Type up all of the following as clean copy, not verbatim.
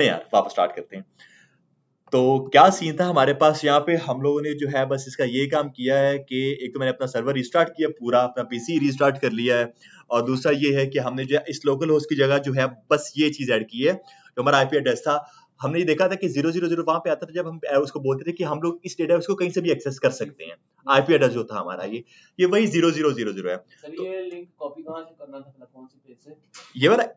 यार वापस स्टार्ट करते हैं। तो क्या सीन था हमारे पास यहाँ पे, हम लोगों ने जो है बस इसका ये काम किया है कि एक तो मैंने अपना सर्वर रिस्टार्ट किया, पूरा अपना पीसी रिस्टार्ट कर लिया है, और दूसरा ये है कि हमने जो है इस लोकल होस्ट की जगह जो है बस ये चीज ऐड की है। जो हमारा आईपी एड्रेस था, हमने ये देखा था कि 000 वहां पे आता था जब हम उसको बोलते थे कि हम लोग इस डेटाबेस को कहीं से भी एक्सेस कर सकते हैं। आईपी एड्रेस जो था हमारा ये वही 0000 है। सर ये लिंक कॉपी कहाँ से करना था, कौन से पेज से?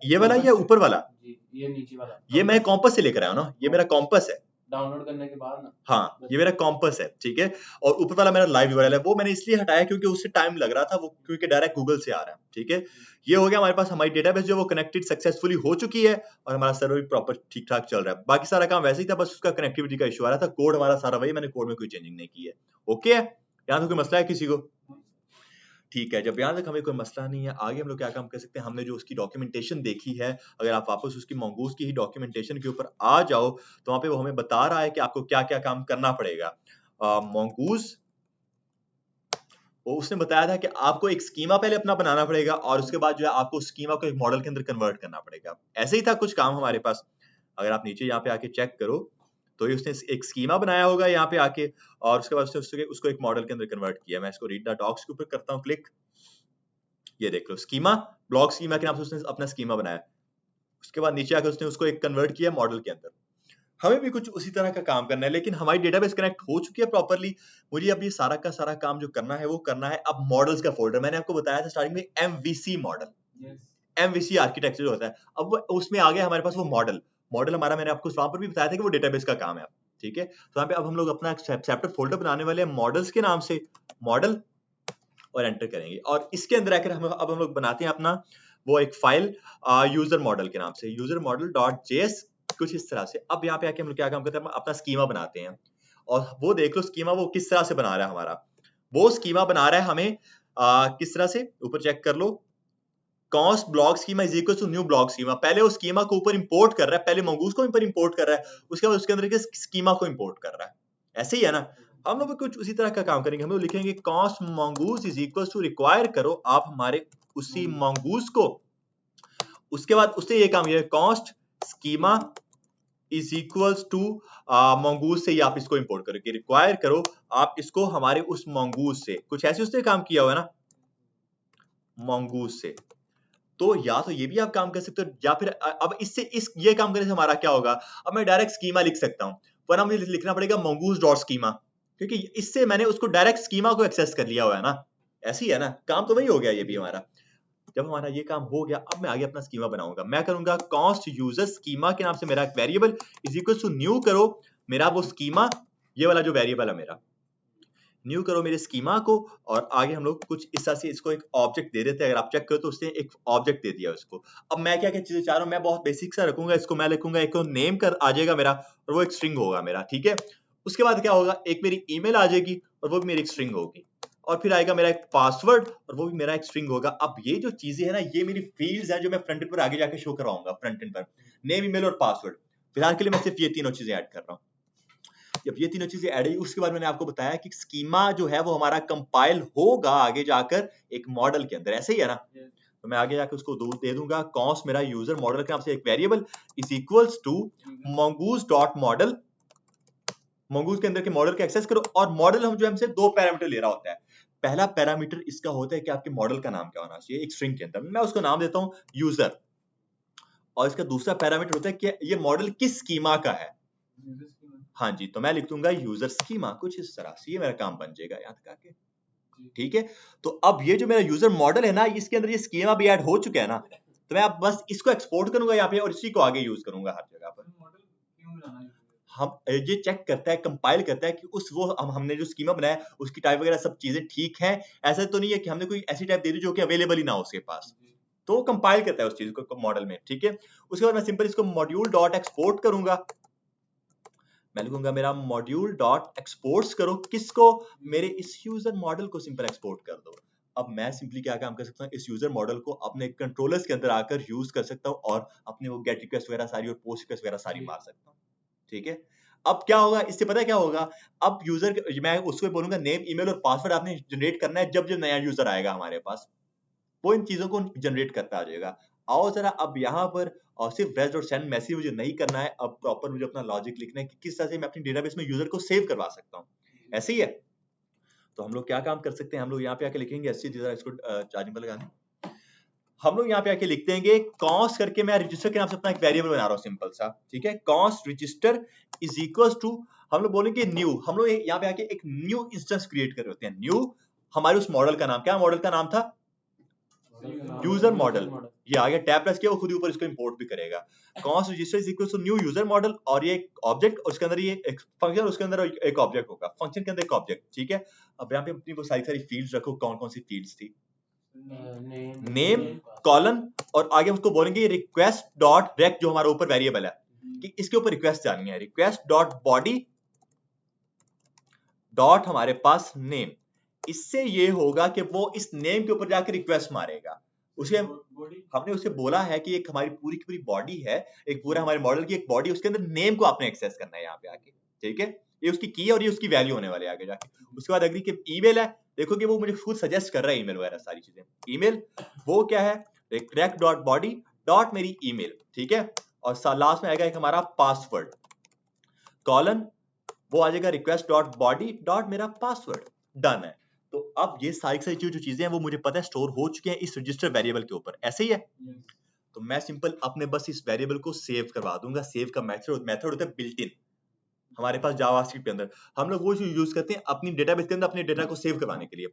ये वाला या ऊपर वाला? जी ये नीचे वाला। ये मैं कॉम्पस से लेकर आया हूं ना, ये मेरा कॉम्पस है। डाउनलोड करने के बाद ना। हाँ ये मेरा कॉम्पस है, ठीक है। और ऊपर वाला मेरा लाइव यूआरएल है, वो मैंने इसलिए हटाया क्योंकि उससे टाइम लग रहा था, वो क्योंकि डायरेक्ट गूगल से आ रहा है, ठीक है। ये हो गया हमारे पास, हमारी डेटाबेस जो वो कनेक्टेड सक्सेसफुली हो चुकी है, और हमारा सर्वर भी प्रॉपर ठीक ठाक चल रहा है। बाकी सारा काम वैसे ही था, बस उसका कनेक्टिविटी का इशू आ रहा था। कोड हमारा सारा वही, मैंने कोड में कोई चेंजिंग नहीं की है। ओके है, यहाँ तो कोई मसला है किसी को? ठीक है, जब यहाँ तक हमें कोई मसला नहीं है, आगे हम लोग क्या काम कर सकते हैं। हमने जो उसकी डॉक्यूमेंटेशन देखी है, अगर आप वापस उसकी मंगूस की ही डॉक्यूमेंटेशन के ऊपर आ जाओ, तो वहां पे वो हमें बता रहा है कि आपको क्या क्या काम करना पड़ेगा। मंगूस, वो उसने बताया था कि आपको एक स्कीमा पहले अपना बनाना पड़ेगा, और उसके बाद जो है आपको स्कीमा को एक मॉडल के अंदर कन्वर्ट करना पड़ेगा। ऐसे ही था कुछ काम हमारे पास। अगर आप नीचे यहाँ पे आके चेक करो, तो ये उसने एक स्कीमा बनाया होगा यहाँ पे आके, और उसके बाद उसने उसको एक मॉडल के अंदर कन्वर्ट किया। मैं इसको रीड द डॉक्स के ऊपर करता हूँ क्लिक। ये देख लो, स्कीमा, ब्लॉक स्कीमा के नाम से उसने अपना स्कीमा बनाया। उसके बाद नीचे आकर उसने उसको एक कन्वर्ट किया मॉडल के अंदर। हमें भी कुछ उसी तरह का काम करना है, लेकिन हमारी डेटाबेस कनेक्ट हो चुकी है प्रॉपर्ली। मुझे अब ये सारा का सारा काम जो करना है वो करना है अब मॉडल्स का फोल्डर। मैंने आपको बताया था स्टार्टिंग में एमवीसी मॉडल, एमवीसी आर्किटेक्चर होता है। अब उसमें आ गया हमारे पास वो मॉडल। मॉडल हमारा, मैंने आपको वहां पर भी बताया था कि वो डेटाबेस का काम है, ठीक है। तो यहाँ पे अब हम लोग अपना सेपरेट फोल्डर बनाने वाले हैं मॉडल्स के नाम से, मॉडल, और एंटर करेंगे। और इसके अंदर आकर हम लोग बनाते हैं अपना वो एक फाइल यूजर मॉडल के नाम से, यूजर मॉडल डॉट जेएस, कुछ इस तरह से। अब यहाँ पे आके हम लोग क्या काम करते हैं, अपना स्कीमा बनाते हैं। और वो देख लो स्कीमा वो किस तरह से बना रहा है हमारा। वो स्कीमा बना रहा है हमें किस तरह से, ऊपर चेक कर लो। Cost block schema is equal to new block schema. पहले वो स्कीमा को ऊपर इंपोर्ट कर रहा है, पहले मंगूस को ऊपर इंपोर्ट कर रहा है, उसके बाद उसके अंदर के स्कीमा को इंपोर्ट कर रहा है। ऐसे ही है ना। हम लोग कुछ उसी तरह का काम करेंगे। हम लोग लिखेंगे const mongoose is equal to require करो आप हमारे उसी मंगूस को। उसके बाद उससे ये काम, ये const schema is equals to mongoose से ही आप इसको इंपोर्ट करोगे, रिक्वायर करो आप इसको हमारे उस मंगूस से। कुछ ऐसे उसने काम किया हुआ है ना, मंगूस से। तो या तो ये भी आप काम कर सकते हो, या फिर अब इससे इस ये काम करने से हमारा क्या होगा, अब मैं डायरेक्ट स्कीमा लिख सकता हूं, पर मुझे लिखना पड़ेगा मंगूस डॉट स्कीमा, क्योंकि इससे मैंने उसको डायरेक्ट स्कीमा को एक्सेस कर लिया हुआ है ना। ऐसी है ना, काम तो वही हो गया ये भी हमारा। जब हमारा ये काम हो गया, अब मैं आगे अपना स्कीमा बनाऊंगा। मैं करूंगा कॉस्ट यूजर स्कीमा के नाम से मेरा एक variable is equal to new करो मेरा वो स्कीमा, ये वाला जो वेरिएबल है मेरा, न्यू करो मेरे स्कीमा को। और आगे हम लोग कुछ इस तरह से इसको एक ऑब्जेक्ट दे देते हैं। अगर आप चेक करो तो उसने एक ऑब्जेक्ट दे दिया उसको। अब मैं क्या क्या चीजें चाह रहा हूँ, मैं बहुत बेसिक सा रखूंगा इसको। मैं लिखूंगा एक नेम कर आ जाएगा मेरा, और वो एक स्ट्रिंग होगा मेरा, ठीक है। उसके बाद क्या होगा, एक मेरी ईमेल आ जाएगी और वो भी मेरी एक स्ट्रिंग होगी। और फिर आएगा मेरा एक पासवर्ड और वो भी मेरा एक स्ट्रिंग होगा। अब ये जो चीजें है ना, ये मेरी फील्ड्स हैं जो मैं फ्रंट एंड पर आगे जाके शो करवाऊंगा। फ्रंट एंड पर नेम, ईमेल और पासवर्ड। फिलहाल के लिए मैं सिर्फ ये तीनों चीजें ऐड कर रहा हूँ। जब ये तीनों चीजें ऐड हुई, उसके बाद मैंने आपको बताया कि स्कीमा जो है वो हमारा कंपाइल होगा आगे जाकर एक मॉडल के अंदर। ऐसे ही है ना। तो मैं आगे जाकर उसको दे दूंगा कॉस्ट मेरा यूजर मॉडल के नाम से एक variable is equals to mongoose dot model. Mongoose के अंदर के मॉडल का एक्सेस करो। और मॉडल हम जो हमसे दो पैरामीटर ले रहा होता है। पहला पैरामीटर इसका होता है कि आपके मॉडल का नाम क्या होना चाहिए एक स्ट्रिंग के अंदर। मैं उसको नाम देता हूं यूजर। और इसका दूसरा पैरामीटर होता है कि ये मॉडल किस स्कीमा का है। हाँ जी, तो मैं लिख दूंगा यूजर स्कीमा, कुछ इस तरह से। ये मेरा काम बन जाएगा यहाँ तक आके, ठीक है। तो अब ये जो मेरा यूजर मॉडल है ना, इसके अंदर ये स्कीमा भी ऐड हो चुका है ना। तो मैं अब बस इसको एक्सपोर्ट करूंगा यहाँ पे और इसी को आगे यूज करूंगा हर जगह पर। हम ये चेक करता है, कंपाइल करता है कि उस वो हमने जो स्कीमा बनाया है उसकी टाइप वगैरह सब चीजें ठीक है। ऐसा तो नहीं है कि हमने कोई ऐसी टाइप दे दी जो कि अवेलेबल ही ना हो उसके पास। तो कंपाइल करता है उस चीज को मॉडल में, ठीक है। उसके बाद मैं सिंपल इसको मॉड्यूल डॉट एक्सपोर्ट करूंगा। मैं लिखूंगा मेरा मॉड्यूल डॉट एक्सपोर्ट्स करो किसको, मेरे इस यूजर मॉडल को सिंपल एक्सपोर्ट कर दो। अब मैं सिंपली क्या काम कर सकता हूँ, इस यूजर मॉडल को अपने कंट्रोलर्स के अंदर आकर यूज कर सकता हूँ और अपने वो गेट रिक्वेस्ट वगैरह सारी और पोस्ट रिक्वेस्ट वगैरह सारी मार सकता हूँ, ठीक है। अब क्या होगा, इससे पता है क्या होगा, अब यूजर मैं उसको बोलूंगा नेम, ईमेल और पासवर्ड आपने जनरेट करना है। जब जब नया यूजर आएगा हमारे पास, वो इन चीजों को जनरेट करता आ जाएगा। आओ जरा अब यहाँ पर और सिर्फ रेस्ट और सेंड मैसेज मुझे नहीं करना है, अब प्रॉपर मुझे अपना लॉजिक लिखना है कि किस तरह से मैं अपनी डेटाबेस में यूजर को सेव करवा सकता हूँ। ऐसे ही है। तो हम लोग क्या काम कर सकते हैं, हम लोग यहाँ पे आके लिखेंगे इसको चार्जिंग पर लगाने, हम लोग यहाँ पे आके लिखते हैं कॉस्ट करके, मैं रजिस्टर के नाम से अपना एक वेरिएबल बना रहा हूँ सिंपल सा, ठीक है। Const register is equal to, हम लोग बोलेंगे न्यू, हम लोग यहाँ पे आके एक न्यू इंस्टेंस क्रिएट कर रहे होते हैं। न्यू हमारे उस मॉडल का नाम, क्या मॉडल का नाम था, यूजर मॉडल। ये आ गया, टैब प्रेस किया वो खुद ही ऊपर इसको इंपोर्ट भी करेगा। Const register is equal to new user model, और ये एक ऑब्जेक्ट, उसके अंदर ये एक फंक्शन, उसके अंदर एक ऑब्जेक्ट होगा, फंक्शन के अंदर एक ऑब्जेक्ट, ठीक है। अब यहाँ पे अपनी वो सारी फील्ड्स रखो, कौन कौन सी फील्ड्स थी, नेम कॉलन, और आगे उसको बोलेंगे रिक्वेस्ट डॉट रेक, जो हमारा ऊपर वेरिएबल है कि इसके ऊपर रिक्वेस्ट जानी है, रिक्वेस्ट डॉट बॉडी डॉट हमारे पास नेम। इससे ये होगा कि वो इस नेम के ऊपर जाकर रिक्वेस्ट मारेगा। उसे हमने उसे बोला है कि एक हमारी पूरी की पूरी बॉडी है, एक पूरा हमारे मॉडल की एक बॉडी, उसके अंदर नेम को आपने एक्सेस करना है यहाँ पे आके, ठीक है। ये उसकी की है और ये उसकी वैल्यू होने वाले आगे जाके। उसके बाद अग्री के ईमेल है, देखो कि वो मुझे खुद सजेस्ट कर रहा है ईमेल वगैरह सारी चीजें। ईमेल वो क्या है, रिक्वेस्ट डॉट बॉडी डॉट मेरी ईमेल, ठीक है। और लास्ट में आएगा एक हमारा पासवर्ड, कॉलन वो आ जाएगा रिक्वेस्ट डॉट बॉडी डॉट मेरा पासवर्ड, डन है। तो अब ये सारी जो चीजें हैं वो मुझे पता है स्टोर हो चुके हैं इस रजिस्टर वेरिएबल के ऊपर, ऐसे ही है। तो मैं सिंपल अपने बस इस वेरिएबल को सेव करवा दूंगा। सेव का मेथड होता है बिल्ट इन, हमारे पास जावास्क्रिप्ट के अंदर हम लोग वो यूज करते हैं अपनी डेटाबेस के अंदर अपने डेटा को सेव करवाने के लिए।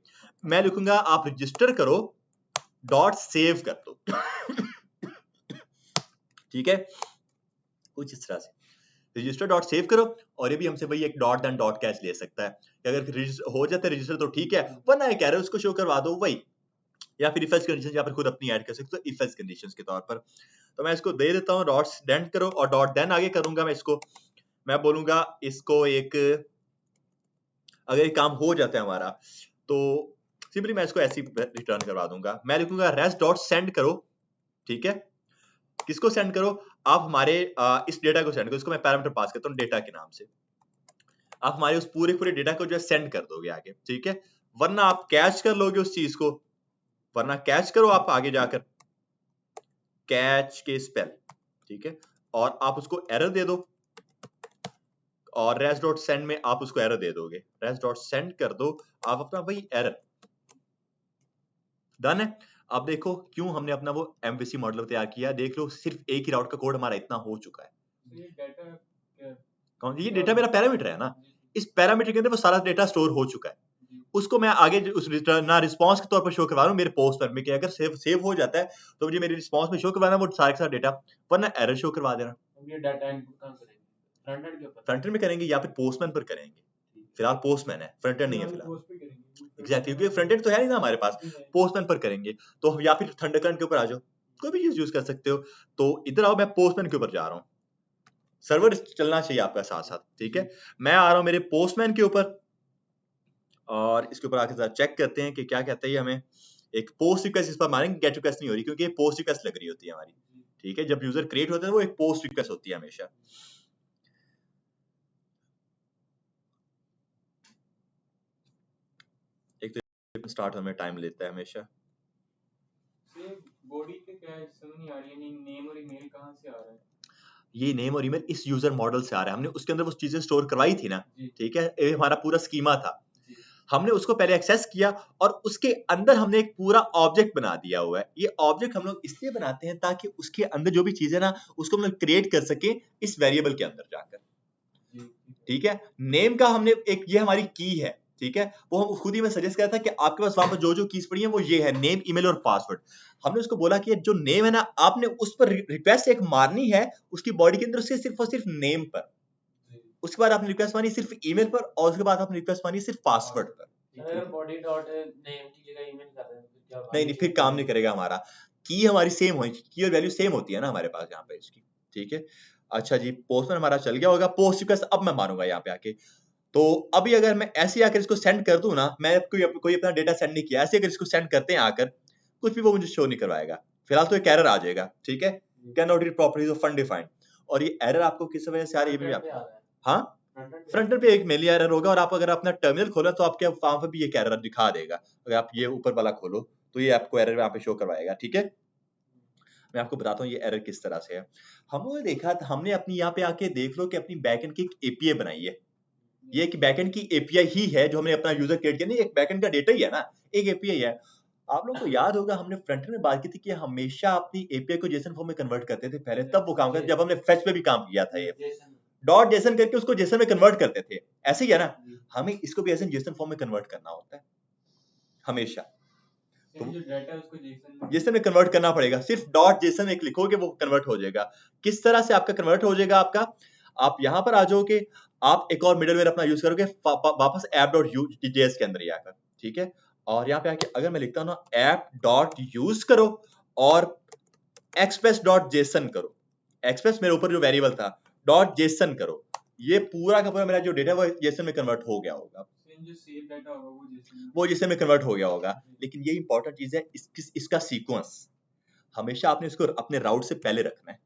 मैं लिखूंगा आप रजिस्टर करो डॉट सेव कर दो ठीक है, कुछ इस तरह से रजिस्टर डॉट सेव करो। और ये भी हमसे भाई एक डॉट देन डॉट कैच ले सकता है कि अगर हो जाता है रजिस्टर तो ठीक है, वरना एक एरर उसको शो करवा दो वही, या फिर इफ एल्स कंडीशन यहाँ पर खुद अपनी ऐड कर सकते हो इफ एल्स कंडीशंस के तौर पर। तो मैं इसको दे देता हूँ डॉट देन करो, और डॉट देन आगे करूंगा मैं इसको, मैं बोलूंगा इसको एक, अगर ये काम हो जाता है हमारा तो सिंपली मैं इसको ऐसे रिटर्न करवा दूंगा। मैं लिखूंगा रेस्ट डॉट सेंड करो, ठीक है। किसको सेंड करो, आप हमारे इस डेटा को सेंड करो, इसको मैं पैरामीटर पास करता हूँ डेटा के नाम से। आप हमारे उस पूरे डेटा को जो है सेंड कर दोगे आगे, ठीक है। वरना आप कैच कर लोगे उस चीज को, वरना कैच करो आप आगे जाकर, कैच के स्पेल, ठीक है, और आप उसको एरर दे दो, और रेस्ट डॉट सेंड में आप उसको एरर दे दोगे, रेस्ट डॉट सेंड कर दो आप अपना वही एरर, डन है। अब देखो क्यों हमने अपना वो एमवीसी मॉडल तैयार किया, देख लो सिर्फ एक ही राउट का कोड हमारा इतना हो चुका है। ये डेटा मेरा पैरामीटर है ना, इस पैरामीटर के अंदर वो सारा डेटा स्टोर हो चुका है, उसको मैं आगे उस ना रिस्पांस के तौर पर शो करवा रहा हूँ मेरे पोस्ट पर में, कि अगर सेव हो जाता है तो मुझे मेरे रिस्पांस में शो करवाना वो सारा का सारा डेटा, वरना एरर शो करवा देना। ये डाटा इनपुट कहां करेंगे, फ्रंट एंड के ऊपर, फ्रंट एंड में करेंगे या फिर पोस्टमैन पर करेंगे, फिलहाल पोस्टमैन है, फ्रंट एंड नहीं है फिलहाल। एग्जैक्टली, क्योंकि फ्रंट एंड तो है नहीं ना हमारे पास, पोस्टमैन पर करेंगे। तो या फिर थंडरकर्ट के ऊपर आ जाओ, कोई भी चीज यूज कर सकते हो। तो इधर आओ, मैं पोस्टमैन के ऊपर जा रहा हूँ, सर्वर चलना चाहिए आपका साथ साथ, ठीक है। मैं आ रहा हूँ मेरे पोस्टमैन के ऊपर, और इसके ऊपर आके जरा चेक करते हैं कि क्या कहता है हमें। एक पोस्ट रिक्वेस्ट इस पर मारेंगे, गेट रिक्वेस्ट नहीं हो रही क्योंकि पोस्ट रिक्वेस्ट लग रही होती है हमारी, ठीक है। जब यूजर क्रिएट होता है वो एक पोस्ट रिक्वेस्ट होती है हमेशा। एक तो स्टार्ट होने में टाइम लेता है हमेशा। बॉडी पे क्या है समझ नहीं आ रही है, नेम और ईमेल कहां से आ रहा है। ये नेम और ईमेल इस यूजर मॉडल से आ रहा है, हमने उसके अंदर वो चीजें स्टोर करवाई थी ना, ठीक है। ये हमारा पूरा स्कीमा था, हमने उसको पहले एक्सेस किया और उसके अंदर हमने एक पूरा ऑब्जेक्ट बना दिया हुआ है। ये ऑब्जेक्ट हम लोग इसलिए बनाते हैं ताकि उसके अंदर जो भी चीजें ना उसको हम लोग क्रिएट कर सके इस वेरिएबल के अंदर जाकर, ठीक है। नेम का हमने एक, ये हमारी की है, ठीक है। वो हम खुद ही मैं सजेस्ट कर रहा था कि आपके पास वहां पर जो कीज पड़ी है वो ये है, नेम ईमेल और पासवर्ड। हमने उसको बोला कि जो नेम है ना आपने उस पर रिक्वेस्ट एक मारनी है उसकी बॉडी के अंदर, उससे सिर्फ और सिर्फ नेम पर, उसके बाद आपने रिक्वेस्ट मानी सिर्फ ईमेल पर, और उसके बाद आपने रिक्वेस्ट मानी सिर्फ पासवर्ड पर। अगर बॉडी डॉट नेम की जगह ईमेल कर रहे हैं तो क्या बात, नहीं फिर काम नहीं करेगा हमारा, की हमारी सेम होगी, की और वैल्यू सेम होती है ना हमारे पास यहाँ पे इसकी, ठीक है। अच्छा जी, पोस्टमैन हमारा चल गया होगा, पोस्ट रिक्वेस्ट अब मैं मारूंगा यहाँ पे आके। तो अभी अगर मैं ऐसे आकर इसको सेंड कर दूं ना, मैं कोई अपना डेटा सेंड नहीं किया, ऐसे अगर इसको सेंड करते हैं आकर, कुछ भी वो मुझे शो नहीं करवाएगा। फिलहाल तो एक एरर आ जाएगा, ठीक है, can not read properties of undefined. और ये एरर आपको किस वजह से आ रही है ये भी आप, हाँ फ्रंट एंड पे एक मेल एरर होगा, और आप अगर अपना टर्मिनल खोला तो आपके वहां पे भी एक एरर दिखा देगा। अगर आप ये ऊपर वाला खोलो तो ये आपको एरर यहाँ पे शो करवाएगा, ठीक है। मैं आपको बताता हूँ ये एरर किस तरह से है। हमने देखा था, हमने अपनी यहाँ पे आके देख लो कि अपनी बैकएंड की एक एपीआई बनाई है। ये एक बैकएंड की एपीआई ही है जो हमने अपना यूजर क्रिएट किया, नहीं एक बैकएंड का डेटा ही है ना, एक एपीआई है। आप लोगों को याद होगा हमने फ्रंट एंड में बात की थी कि हमेशा अपनी एपीआई को जेसन फॉर्म में कन्वर्ट करते थे पहले, तब वो काम करते जब हमने फेच पे भी काम किया था। ये जेसन डॉट जेसन करके उसको जेसन में कन्वर्ट करते थे, ऐसे ही है ना, हमें इसको भी ऐसे जेसन फॉर्म में कन्वर्ट करना होता है हमेशा। तो जो डाटा है उसको जेसन जेसन में कन्वर्ट करना पड़ेगा, सिर्फ डॉट जेसन एक लिखोगे वो कन्वर्ट हो जाएगा। किस तरह से आपका कन्वर्ट हो जाएगा? आपका आप यहां पर आ जाओगे, आप एक और मिडलवेयर अपना यूज करोगे वापस app.use के अंदर ही आकर, ठीक है। और यहाँ पे आके अगर मैं लिखता हूँ ना app.use करो और express.json करो, express मेरे ऊपर जो वेरिएबल था, .json करो, ये पूरा का पूरा मेरा जो डेटा वो जेसन में कन्वर्ट हो गया होगा, जो सेव डाटा होगा वो जेसन में कन्वर्ट हो गया होगा। लेकिन ये इंपॉर्टेंट चीज है, इसका सीक्वेंस हमेशा आपने इसको अपने राउट से पहले रखना है,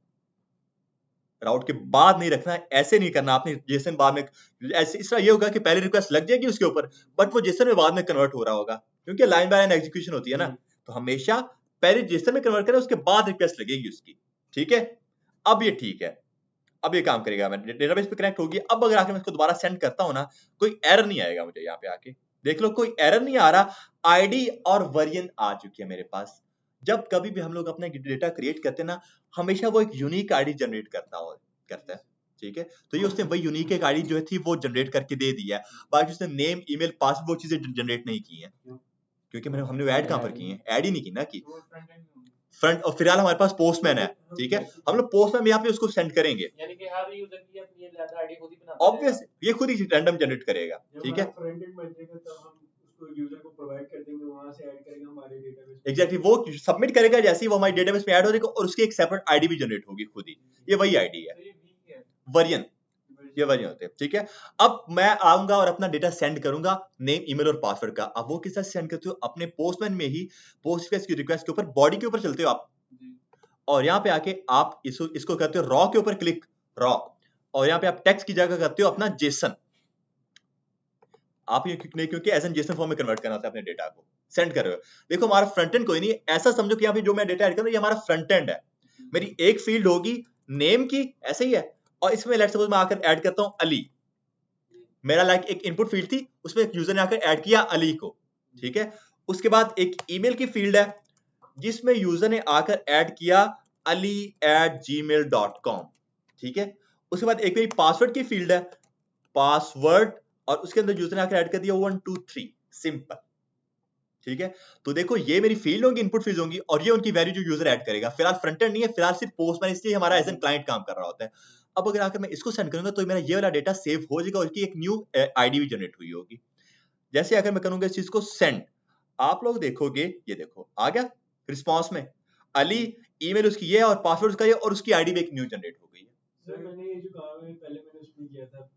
राउट के बाद नहीं रखना है। ऐसे नहीं करना आपने जेसन बाद में, ऐसे इस तरह ये होगा कि पहले रिक्वेस्ट लग जाएगी उसके ऊपर, बट वो जेसन में बाद में कन्वर्ट हो रहा होगा, क्योंकि लाइन बाय लाइन एग्जीक्यूशन होती है ना। तो हमेशा पहले जेसन में कन्वर्ट करें, उसके बाद रिक्वेस्ट लगेगी उसकी, ठीक है। अब ये ठीक है, अब ये काम करेगा, मैं डेटाबेस पे कनेक्ट होगी। अब अगर आके मैं इसको दोबारा सेंड करता हूं ना, कोई एरर नहीं आएगा मुझे। यहाँ पे आके देख लो कोई एरर नहीं आ रहा, आईडी और वेरिएंट आ चुकी है मेरे पास। जब कभी भी हम लोग अपना डेटा क्रिएट करते हैं ना, हमेशा वो एक यूनिक आईडी जनरेट करता है, ठीक है। तो ये उसने वही यूनिक एक आईडी जो थी वो जनरेट करके दे दिया है, बाकी उसने नेम ईमेल पासवर्ड वो चीजें जनरेट नहीं की है, क्योंकि हमने ऐड कहां पर की है, ऐड ही नहीं की ना की फ्रंट। और फिलहाल हमारे पास पोस्टमैन है, ठीक है, हम लोग पोस्टमैन में यहाँ पे उसको सेंड करेंगे, यानी कि हर यूजर की अपनी अलग आईडी खुद ही बनाता है, ऑब्वियस ये खुद ही रैंडम जनरेट करेगा, ठीक है। फ्रंट एंड बन जाएगा तब हम उसको यूजर को प्रोवाइड कर देंगे, वहां से ऐड करेगा हमारे डेटाबेस में। एग्जैक्टली वो सबमिट करेगा, जैसे ही वो हमारे डेटाबेस में ऐड हो जाएगा और उसकी एक सेपरेट आईडी भी जनरेट होगी खुद ही। ये वही आईडी है, वेरिएंट, ये वेरिएंट होते हैं, ठीक है। अब मैं आऊंगा और अपना डेटा सेंड करूंगा, नेम ईमेल और पासवर्ड का। अब वो किस तरह सेंड करते हो? अपने पोस्टमैन में ही पोस्टफेस की रिक्वेस्ट के ऊपर बॉडी के ऊपर चलते हो आप, और यहाँ पे आके आप इसको करते हो रॉ के ऊपर क्लिक, रॉ, और यहाँ पे आप टेक्स्ट की जगह करते हो अपना जेसन। आप ये क्योंकि एज एन जेसन फॉर्म में कन्वर्ट करना होता है अपने डेटा को, सेंड कर रहे हो। देखो हमारा फ्रंट एंड कोई नहीं, ऐसा समझो कि यहाँ पे जो मैं डेटा ऐड कर रहा हूँ ये हमारा फ्रंट एंड है। मेरी एक फील्ड होगी नेम की, ऐसे ही है, और इसमें लेट्स सपोज मैं आकर ऐड करता हूँ अली। मेरा लाइक एक इनपुट फील्ड थी, उसमें एक यूजर ने आकर ऐड किया अली को, ठीक है। उसके बाद एक ईमेल की फील्ड है जिसमें यूजर ने आकर ऐड किया ali@gmail.com, ठीक है। उसके बाद एक मेरी पासवर्ड की फील्ड है, पासवर्ड, और उसके अंदर यूजर ने आकर ऐड कर दिया 1 2 3 सिंपल, ठीक है। तो देखो ये मेरी फील्ड होंगी, इनपुट फील्ड होंगी, और ये उनकी वैल्यू जो यूजर ऐड करेगा। फिलहाल फ्रंट एंड नहीं है, फिलहाल सिर्फ पोस्टमैन, इसलिए हमारा एज एन क्लाइंट काम कर रहा होता है। अब अगर आकर मैं इसको सेंड करूंगा तो मेरा ये वाला डेटा सेव हो जाएगा और इसकी एक न्यू आईडी भी जनरेट हुई होगी। जैसे अगर मैं करूंगा इस चीज को सेंड, आप लोग देखोगे, ये देखो आ गया रिस्पॉन्स में अली, ईमेल उसकी ये और पासवर्ड उसका ये, और उसकी आईडी भी एक न्यू जनरेट हो गई है। सर मैंने ये जो काम है पहले मैंने उसमें किया था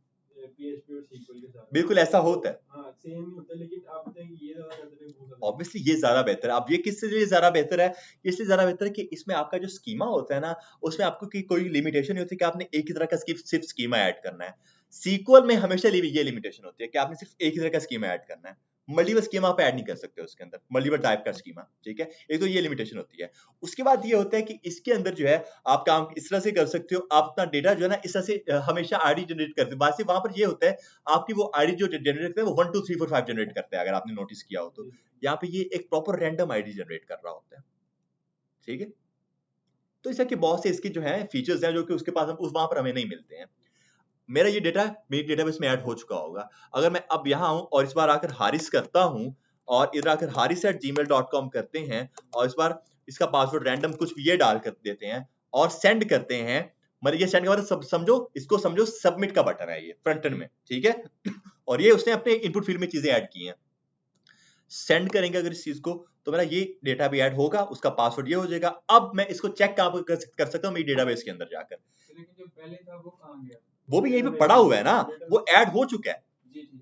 PHP और SQL के साथ, बिल्कुल ऐसा होता है, हाँ सेम ही होता है, लेकिन आप बताएं कि ये ज्यादा बेहतर है, वो ज्यादा ऑब्वियसली ये ज्यादा बेहतर है। अब ये किस लिए ज्यादा बेहतर है? इसलिए ज्यादा बेहतर है कि इसमें आपका जो स्कीमा होता है ना, उसमें आपको की कोई लिमिटेशन नहीं होती कि आपने एक ही तरह का सिर्फ स्कीमा ऐड करना है। सीक्वल में हमेशा ये लिमिटेशन होती है कि आपने सिर्फ एक ही तरह का स्कीमा ऐड करना है, मल्टीपल स्कीमा आप ऐड नहीं कर सकते उसके अंदर, मल्टीपल टाइप का स्कीमा, ठीक है। एक तो ये लिमिटेशन होती है। उसके बाद ये होता है कि इसके अंदर जो है आप काम इस तरह से कर सकते हो, आप अपना डेटा जो है ना इस तरह से हमेशा आईडी जनरेट करते हो। बात वहां पर ये होता है आपकी वो आईडी जो जनरेट करते हैं वो 1 2 3 4 5 जनरेट करते हैं, अगर आपने नोटिस किया हो तो। यहाँ पे ये एक प्रॉपर रैंडम आईडी जनरेट कर रहा होता है, ठीक है। तो इस तरह के बहुत से इसके जो है फीचर्स हैं जो कि उसके पास उस वहां पर हमें नहीं मिलते हैं। मेरा ये डेटा मेरी डेटाबेस में ऐड हो चुका होगा। अगर मैं अब यहाँ हूँ और इस बार आकर हारिस करता हूँ और इधर आकर haris@gmail.com करते हैं और इस बार इसका पासवर्ड रैंडम कुछ ये डाल कर देते हैं और सेंड करते हैं, मतलब ये सेंड का मतलब समझो, इसको समझो सबमिट का बटन है ये फ्रंट एंड में, ठीक है। और ये उसने अपने इनपुट फील्ड में चीजें ऐड की हैं। सेंड करेंगे अगर इस चीज को तो मेरा ये डेटा भी ऐड होगा, उसका पासवर्ड ये हो जाएगा। अब मैं इसको चेक कहां कर सकता हूँ? मेरी डेटाबेस के अंदर जाकर। लेकिन जो पहले था वो कहां गया? वो भी यहीं पे पड़ा हुआ है ना, वो ऐड हो चुका है।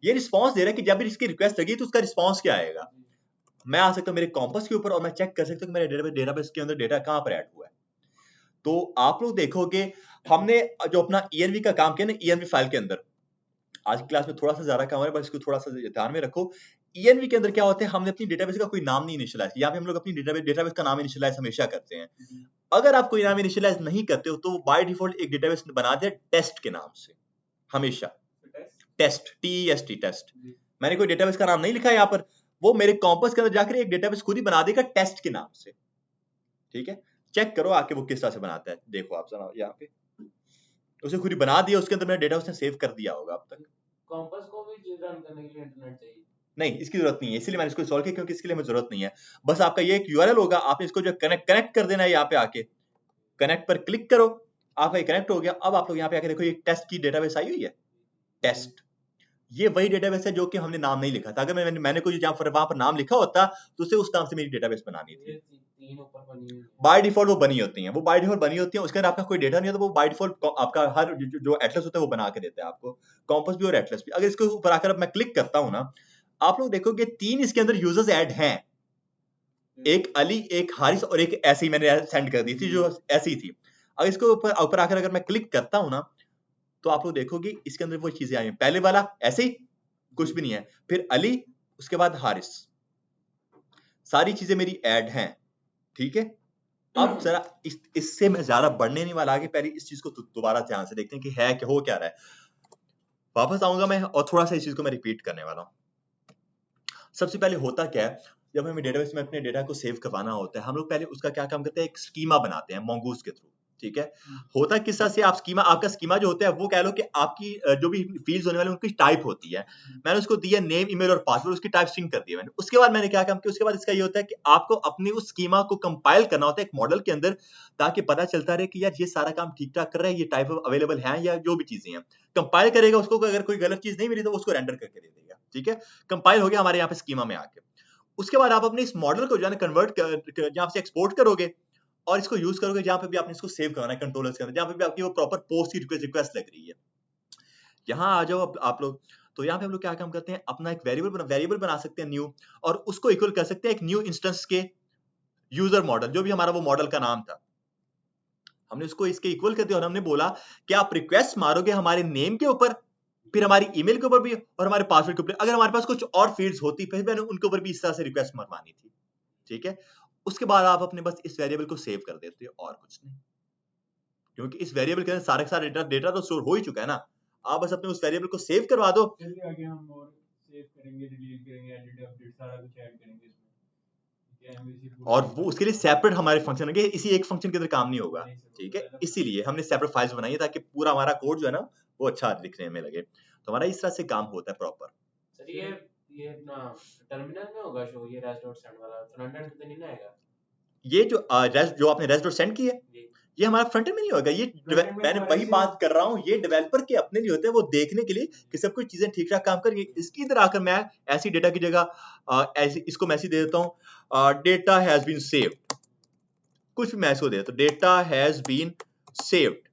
ये रिस्पांस दे रहा है कि जब भी इसकी रिक्वेस्ट लगी तो उसका रिस्पांस क्या आएगा। मैं आ सकता हूँ मेरे कॉम्पस के ऊपर और मैं चेक कर सकता हूँ कि मेरे डेटाबेस के अंदर डेटा कहां पर ऐड हुआ है। तो आप लोग देखोगे हमने जो अपना ENV का काम किया ना, ENV फाइल के अंदर, आज की क्लास में थोड़ा सा ज्यादा काम है बस इसको थोड़ा सा ध्यान में रखो। ENV के अंदर क्या होता है, हमने अपनी डेटाबेस का कोई नाम नहीं इनिशियलाइज, यहाँ पे हम लोग अपनी डेटाबेस का नाम इनिशियलाइज हमेशा करते हैं। अगर आप कोई नाम इनिशियलाइज नहीं करते हो तो वो बाय डिफॉल्ट एक डेटाबेस बना दे टेस्ट के नाम से, हमेशा टेस्ट, TEST टेस्ट। मैंने कोई डेटाबेस का नाम नहीं लिखा यहाँ पर, वो मेरे कॉम्पस के अंदर जाकर एक डेटाबेस खुद ही बना देगा टेस्ट के नाम से। ठीक है, चेक करो आके वो किस तरह से बनाता है। देखो आप जरा यहाँ पे उसे खुद ही बना दिया, उसके अंदर मेरा डेटा उसने सेव कर दिया होगा अब तक। कॉम्पस को भी रन करने के लिए इंटरनेट चाहिए? नहीं, इसकी जरूरत नहीं है, इसलिए मैंने इसको इंस्टॉल किया, क्योंकि इसके लिए हमें जरूरत नहीं है। बस आपका ये एक URL होगा, आपने इसको जो कनेक्ट कर देना है, यहाँ पे आके कनेक्ट पर क्लिक करो, आपका कनेक्ट हो गया। अब आप लोग यहाँ पे आके देखो ये टेस्ट की डेटाबेस आई हुई है, टेस्ट। ये वही डेटाबेस है जो कि हमने नाम नहीं लिखा था। अगर मैंने कोई वहां पर नाम लिखा होता तो उसे उस नाम से मेरी डेटाबेस बनानी थी। तीन ऊपर बनी हुई है बाय डिफॉल्ट वो बनी होती हैं, वो बाय डिफॉल्ट बनी होती हैं, उसके अंदर आपका कोई डेटा नहीं होता, वो बाय डिफॉल्ट आपका हर जो एटलस होता है वो बना के देता है आपको, कॉम्पस भी और एटलस भी। अगर इसको ऊपर आकर अब मैं क्लिक करता हूं ना, आप लोग देखोगे 3 इसके अंदर यूजर्स ऐड हैं, एक अली, एक हारिस और एक ऐसी मैंने सेंड कर दी थी जो ऐसी थी। अगर इसको ऊपर आकर अगर मैं क्लिक करता हूं ना, तो आप लोग देखोगे इसके अंदर वो चीजें आई हैं। पहले वाला ऐसे ही कुछ भी नहीं है, फिर अली, उसके बाद हारिस, सारी चीजें मेरी ऐड हैं। ठीक है, अब जरा इससे मैं ज्यादा बढ़ने नहीं वाला, आगे पहले इस चीज को दोबारा ध्यान से देखते हैं कि है कि हो क्या रहा है। वापस आऊंगा मैं और थोड़ा सा इस चीज को मैं रिपीट करने वाला हूं। सबसे पहले होता क्या है, जब हमें डेटाबेस में अपने डेटा को सेव करवाना होता है, हम लोग पहले उसका क्या काम करते हैं, एक स्कीमा बनाते हैं mongoose के थ्रू। ठीक है, होता किस तरह से, आप स्कीमा, आपका स्कीमा जो होता है वो कह लो कि आपकी जो भी फील्ड्स होने वाली उनकी टाइप होती है। मैंने उसको दिया नेम, ईमेल और पासवर्ड, उसकी टाइप स्ट्रिंग कर दी मैंने। उसके बाद मैंने क्या काम किया, उसके बाद इसका ये होता है कि आपको अपनी उस स्कीमा को कंपाइल करना होता है एक मॉडल के अंदर, ताकि पता चलता रहे कि यार ये सारा काम ठीक ठाक कर रहा है, ये टाइप अवेलेबल है या जो भी चीजें हैं। कंपाइल करेगा उसको, अगर कोई गलत चीज नहीं मिली तो उसको रेंडर करके दे देगा। ठीक है, कंपाइल हो गया हमारे यहाँ पे स्कीमा में आके। उसके बाद आप अपने इस मॉडल को जो है कन्वर्ट जहाँ से एक्सपोर्ट करोगे और इसको यूज करोगे जहां पे भी आपने इसको सेव करना है कंट्रोलर्स के अंदर, जहां पे भी आपकी वो प्रॉपर पोस्ट की रिक्वेस्ट लग रही है। यहाँ आ जाओ आप लोग, तो यहाँ पे हम लोग क्या काम करते हैं, अपना एक वेरिएबल बना सकते हैं न्यू, और उसको इक्वल कर सकते हैं एक न्यू इंस्टेंस के यूजर मॉडल, जो भी हमारा वो मॉडल का नाम था, हमने उसको इसके इक्वल कर दिया। और हमने बोला कि आप रिक्वेस्ट मारोगे हमारे नेम के ऊपर, फिर हमारी ईमेल के ऊपर भी और हमारे पासवर्ड के ऊपर। अगर हमारे पास कुछ और फील्ड्स होती फिर मैंने उनके ऊपर भी इस तरह से रिक्वेस्ट मरवानी थी। ठीक है, उसके बाद आप अपने बस इस वेरिएबल को सेव कर देते हो और कुछ नहीं, क्योंकि इस वेरिएबल के अंदर सारा डेटा तो स्टोर हो ही चुका है ना। आप बस अपने उस वेरिएबल को सेव करवा दो। चलिए आगे हम और सेव करेंगे, डिलीट करेंगे, एडिट, अपडेट सारा कुछ ऐड करेंगे इसमें। ठीक है, MVC पूरा और वो उसके लिए सेपरेट हमारे फंक्शन होंगे, इसी एक फंक्शन के अंदर काम नहीं होगा। ठीक है, इसीलिए हमने सेपरेट फाइल्स बनाई है ताकि पूरा हमारा कोड जो है ना वो अच्छा दिखने में लगे। तो हमारा इस तरह से काम होता है प्रॉपर। सर ये अपना टर्मिनल में होगा शो, ये res.send वाला फ्रंट एंड पे नहीं ना आएगा? ये जो आपने res.send की है, ये हमारा फ्रंट एंड में नहीं होगा। ये मैंने वही बात कर रहा हूँ, ये डेवलपर के अपने लिए होते हैं, वो देखने के लिए कि सब कुछ चीजें ठीक ठाक काम कर रही है। इसकी इधर आकर मैं ऐसी डेटा की जगह ऐसी इसको मैसेज दे देता हूँ, डेटा हैज बीन सेव्ड, कुछ भी मैं इसको दे देता हूँ, data has been saved.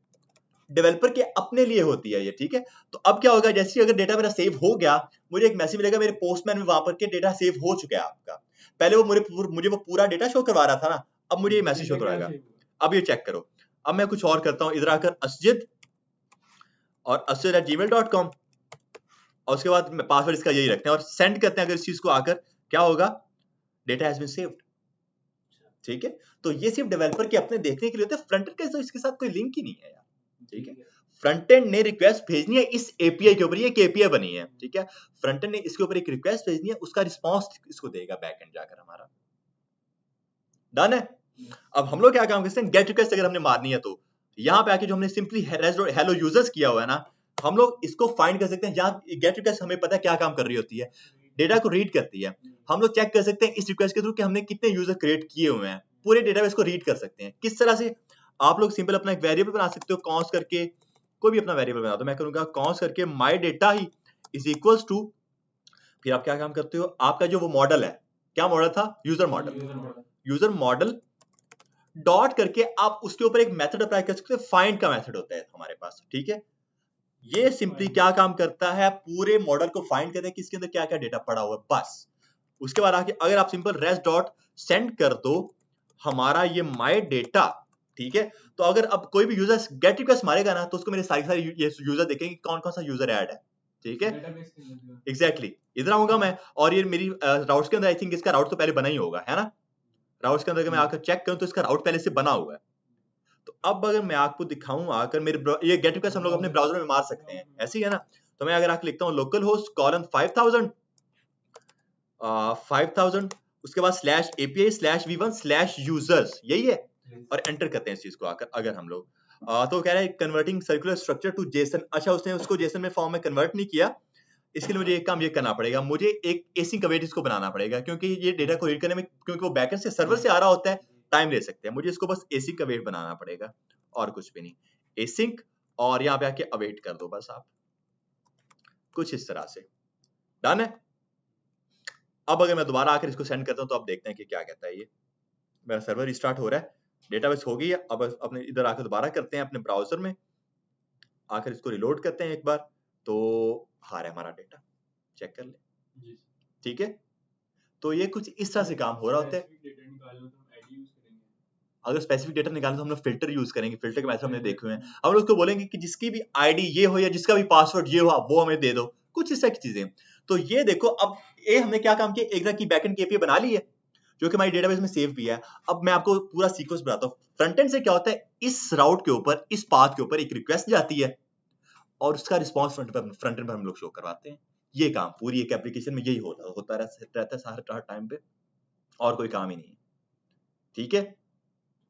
Developer के अपने लिए होती है ये। ठीक है, तो अब क्या होगा, जैसे अगर डेटा मेरा सेव हो गया, मुझे एक मैसेज मिलेगा मेरे पोस्टमैन में वहां पर के डेटा सेव हो चुका है आपका। पहले वो मुझे वो पूरा डेटा शो करवा रहा था ना, अब मुझे ये मैसेज शो कराएगा। अब ये चेक करो, अब मैं कुछ और करता हूं, इधर आकर असजिद और asjid@gmail.com, और उसके बाद पासवर्ड इसका यही रखते हैं और सेंड करते हैं। अगर इस चीज को आकर क्या होगा, डेटा हैज बीन सेव्ड। ठीक है, तो ये सिर्फ डेवलपर के अपने देखने के लिए होता है, फ्रंट एंड का तो इसके साथ कोई लिंक ही नहीं है यार। ठीक है, फ्रंट एंड ने रिक्वेस्ट भेजनी है इस एपीआई के ऊपर, ये एक एपीआई बनी है। ठीक है, फ्रंट एंड ने इसके ऊपर एक रिक्वेस्ट भेजनी है, उसका रिस्पांस इसको देगा बैक एंड जाकर हमारा। डन है। अब हम लोग क्या काम करते हैं, गेट रिक्वेस्ट अगर हमने मारनी है तो यहाँ पे आके जो हमने सिंपली हेलो यूजर्स किया हुआ है ना, हम लोग इसको फाइंड कर सकते हैं। यहाँ गेट रिक्वेस्ट हमें पता है क्या काम कर रही होती है, डेटा को रीड करती है। हम लोग चेक कर सकते हैं इस रिक्वेस्ट के थ्रू कि हमने कितने यूजर क्रिएट किए हुए हैं, पूरे डेटाबेस को रीड कर सकते हैं। किस तरह से, आप लोग सिंपल अपना एक वेरिएबल बना सकते हो, कॉन्स करके कोई भी अपना वेरिएबल बना दो। मैं करूंगा कॉन्स करके माई डेटा ही इज इक्वल्स टू, फिर आप क्या काम करते हो, आपका जो वो मॉडल है, क्या मॉडल था, यूजर मॉडल डॉट करके आप उसके ऊपर एक मेथड अप्लाई कर सकते हो, फाइंड का मेथड होता है हमारे पास। ठीक है, ये सिंपली क्या काम करता है, पूरे मॉडल को फाइंड करता है कि इसके अंदर क्या क्या डेटा पड़ा हुआ है बस। उसके बाद आके अगर आप सिंपल res.send कर दो हमारा ये माई डेटा। ठीक है, तो अगर अब कोई भी यूजर गेट रिक्वेस्ट मारेगा ना, तो उसको मेरे सारी ये यूजर देखेंगे कौन कौन सा यूजर ऐड है। ठीक है, एग्जैक्टली इधर आऊंगा मैं, और ये मेरी राउट्स के अंदर आई थिंक इसका राउट तो पहले बना ही होगा, है ना। राउट्स के अंदर मैं आकर चेक करूं तो इसका राउट पहले से बना हुआ है। अब अगर मैं आपको दिखाऊं आकर मेरे ये गेट रिक्वेस्ट हम लोग अपने ब्राउजर में मार सकते हैं, ऐसे ही है ना। तो मैं अगर आकर लिखता हूँ लोकल होस्ट कॉलन 5000 उसके बाद /API/v1/users, यही है, और एंटर करते हैं इस चीज को आकर। अगर हम लोग तो कह रहा है converting circular structure to JSON. अच्छा, उसने उसको जेसन में फॉर्म में कन्वर्ट नहीं किया, इसके लिए मुझे एक काम ये करना पड़ेगा, मुझे एक एसिंक अवेट इसको बनाना पड़ेगा, क्योंकि ये डेटा को रीड करने में, क्योंकि वो बैकएंड से सर्वर से आ रहा होता है, टाइम ले सकते हैं। मुझे इसको बस एसिंक अवेट बनाना पड़ेगा और कुछ भी नहीं। एसिंक और यहाँ पे आके अवेट कर दो बस आप, कुछ इस तरह से। डन है। अब अगर मैं दोबारा आकर इसको सेंड करता हूँ तो आप देखते हैं कि क्या कहता है। ये मेरा सर्वर रिस्टार्ट हो रहा है, डेटाबेस हो गई है। अब अपने इधर आकर दोबारा करते हैं अपने ब्राउजर में आकर इसको रिलोड करते हैं एक बार, तो आ रहा है हमारा डेटा, चेक कर ले। जी ठीक है, तो ये कुछ इस तरह से काम हो रहा होता है। स्पेसिफिक डेटा निकालना तो हम आईडी यूज करेंगे। अगर स्पेसिफिक डेटा निकालना तो हम लोग फिल्टर यूज करेंगे, फिल्टर के मैथड हमने देखे हुए हैं। हम लोग उसको बोलेंगे कि जिसकी भी आईडी ये हो या जिसका भी पासवर्ड ये हो वो हमें दे दो, कुछ इस तरह की चीजें। तो ये देखो, अब ये हमने क्या काम किया, एक तरह की बैकएंड की एपीआई बना ली है जो कि हमारी डेटाबेस में सेव भी है। अब मैं आपको पूरा सीक्वेंस बताता हूँ। फ्रंट एंड से क्या होता है, इस राउट के ऊपर, इस पाथ के ऊपर एक रिक्वेस्ट जाती है और उसका रिस्पांस फ्रंट एंड पर हम लोग शो करवाते हैं। ये काम पूरी एक एप्लीकेशन में यही होता रहता है हर टाइम पे, और कोई काम ही नहीं है। ठीक है,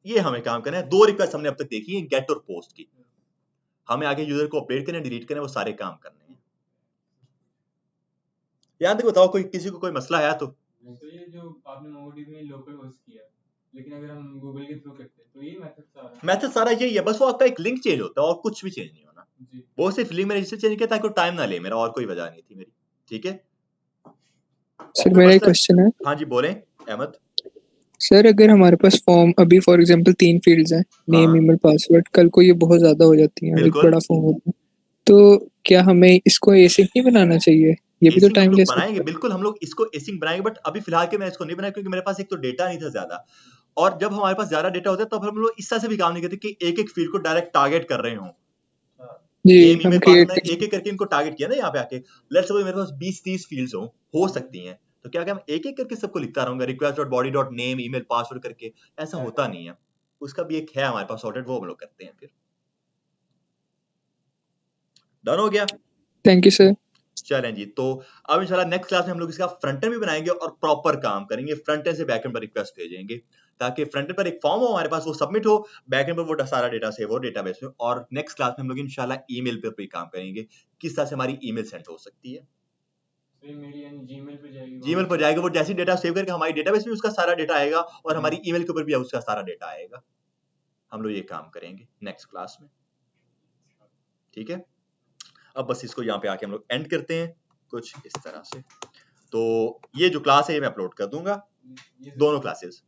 ये हमें काम करना है। 2 रिक्वेस्ट हमने अब तक देखी है, गेट और पोस्ट की। हमें आगे यूजर को अपडेट करना है, डिलीट करना है, वो सारे काम करने हैं। यहाँ तक बताओ, कोई किसी को कोई मसला है तो तो ये जो आपने मोंगोडीबी में लोकल होस्ट किया, लेकिन अगर हम गूगल के थ्रू करते हैं तो ये मेथड सारा मैथड सारा यही है, बस वो आपका एक लिंक चेंज होता है और कुछ भी चेंज नहीं होना। जी वो सिर्फ लिंक में रजिस्टर चेंज किया ताकि वो टाइम ना ले मेरा, और कोई वजह नहीं थी मेरी। ठीक है सर मेरा एक क्वेश्चन है। हाँ जी, बोलें अहमद। सर अगर हमारे पास फॉर्म अभी फॉर एग्जांपल 3 फील्ड्स हैं, नेम हाँ ईमेल पासवर्ड, कल को ये बहुत ज्यादा हो जाती हैं, एक बिल्कुल, बड़ा फॉर्म होता है, तो क्या हमें इसको एसिक नहीं बनाना चाहिए? ये भी तो एसिंग हम टाइम लोग ले बनाएंगे, सकता है। बिल्कुल हम लोग इसको एसिंग बनाएंगे, बट अभी फिलहाल के मैं इसको नहीं बनाया क्योंकि मेरे पास एक तो डेटा नहीं था ज्यादा, और जब हमारे पास ज्यादा डेटा होता है तब हम लोग इस तरह से भी काम नहीं करते कि एक एक फील्ड को डायरेक्ट टारगेट कर रहे हों। जी नेम हम ईमेल क्रिएट पासवर्ड, एक एक करके इनको टारगेट किया ना यहाँ पे आके। लेट्स सपोज मेरे पास 20-30 फील्ड्स हो सकती हैं, तो क्या क्या मैं एक एक करके सबको लिखता रहूंगा request.body.name ईमेल पासवर्ड करके? ऐसा होता नहीं है। उसका भी एक है हमारे पास सॉर्टेड, वो हम लोग करते हैं। फिर डन हो गया। Thank you sir. चलें जी, तो अब इंशाल्लाह नेक्स्ट क्लास में हम लोग इसका फ्रंट एंड भी बनाएंगे और प्रॉपर काम करेंगे। फ्रंट एंड से बैक एंड पर रिक्वेस्ट भेजेंगे ताकि फ्रंट एंड पर एक फॉर्म हो हमारे पास, वो सबमिट हो, बैक एंड पर वो सारा डेटा सेव हो डेटाबेस में। और नेक्स्ट क्लास में हम लोग इंशाल्लाह ईमेल पर भी काम करेंगे, किस तरह से हमारी ईमेल सेंड हो सकती है। तो मेरी यानी जीमेल पे जाएगी, जीमेल पर जाएगा, वो जैसी डेटा सेव करके हमारी डेटाबेस में उसका सारा डेटा आएगा और हमारी ईमेल के ऊपर भी उसका सारा डेटा आएगा। हम लोग ये काम करेंगे नेक्स्ट क्लास में। ठीक है, अब बस इसको यहाँ पे आके हम लोग एंड करते हैं कुछ इस तरह से। तो ये जो क्लास है ये मैं अपलोड कर दूंगा, ये दोनों क्लासेस।